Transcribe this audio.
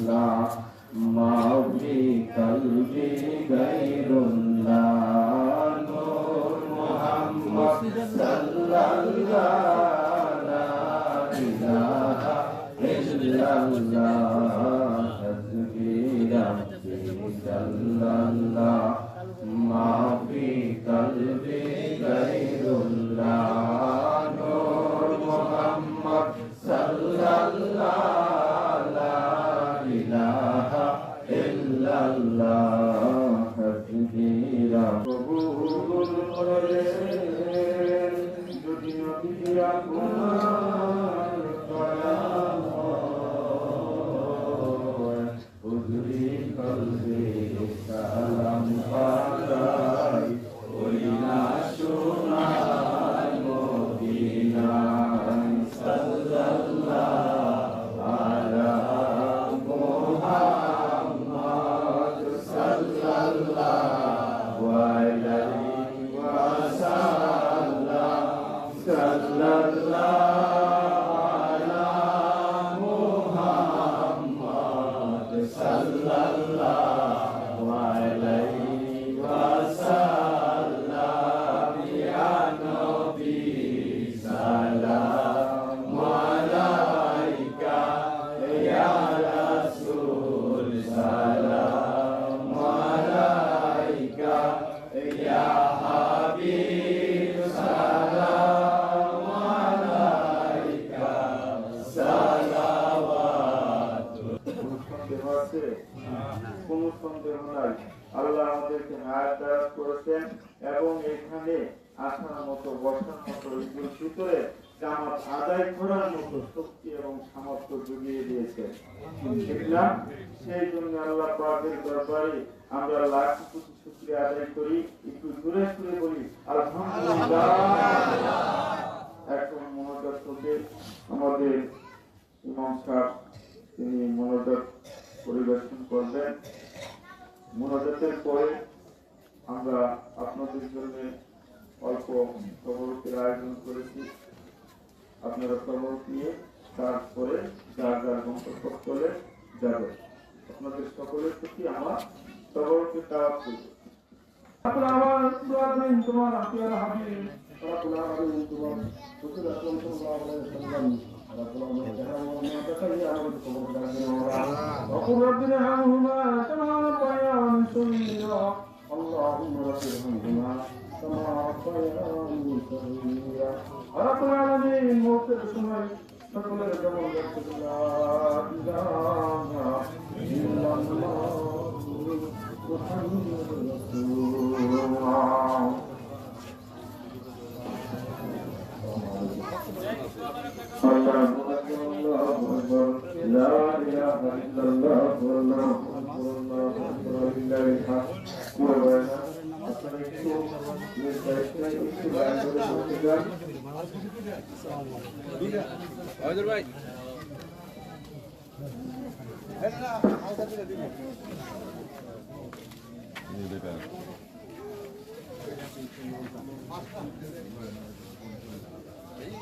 illallah, ma fi qalbi ghayrullah, Nur Muhammad sallallahu la ilaha illallah, hasbi rabbi sallallah, ma fi qalbi ghayrullah, Nur Muhammad sallallahu la ilaha illallah, hasbi rabbi যদি নবী আপনার দয়াল হয়, হুজুরি কলবে সালাম পাঠাই, ওই না সোনার মদিনায়, সাল্লাল্লাহু আলা মুহাম্মদ সাল্লাল্লাহু আলাইহি ওয়াসাল্লাম, সাল্লাল্লাহু আলা মুহাম্মদ সাল্লাল্লাহু আলাইহি ওয়াসাল্লাম, ইয়া নবী সালাম আলাইকা, ইয়া রাসূল সালাম আলাইকা, ইয়া হাবিব সালাম আলাইকা, সালাওয়াত। কোনো সন্দেহ নাই, আল্লাহ আমাদেরকে হায়াত দারাজ করেছেন এবং এখানে আসার মতো বসার মতো ঈদুল ফিতরে জামাত আদায় করার মতো শক্তি এবং সামর্থ্য জুগিয়ে দিয়েছেন। ঠিক না? সেই জন্য আল্লাহ পাকের দরবারে আমরা লাখ কোটি শুকরিয়া আদায় করি। একটু জোরে জোরে বলি আলহামদুলিল্লাহ। এখন মনোযোগ থেকে আমাদের ইমাম সাহেব তিনি মনোযোগ পরিবেশন করবেন। মনোযোগের পরে আমরা আপনাদের জন্য অল্প তবরুকের আয়োজন করেছি। আপনারা তবরুক নিয়ে তারপরে যার যার গন্তব্যস্থলে যাবে। আপনাদের সকলের প্রতি আমার তবরুকের দাওয়াত করি। তোমার আত্মীয় হাবিব وقل رب ارحمهما كما ربياني صغيرا اللهم رب ارحمهما كما ربياني صغيرا رب العالمين موتর সময় সকলের যেমন লা ইলাহা ইল্লাল্লাহ মুহাম্মাদুর রাসূলুল্লাহ। Allahu Akbar, la ilaha illallah, wallahu akbar, lillahi alhamd। আপনারা একটু লাইন ধরে বসে যান। আয়দুর ভাই এই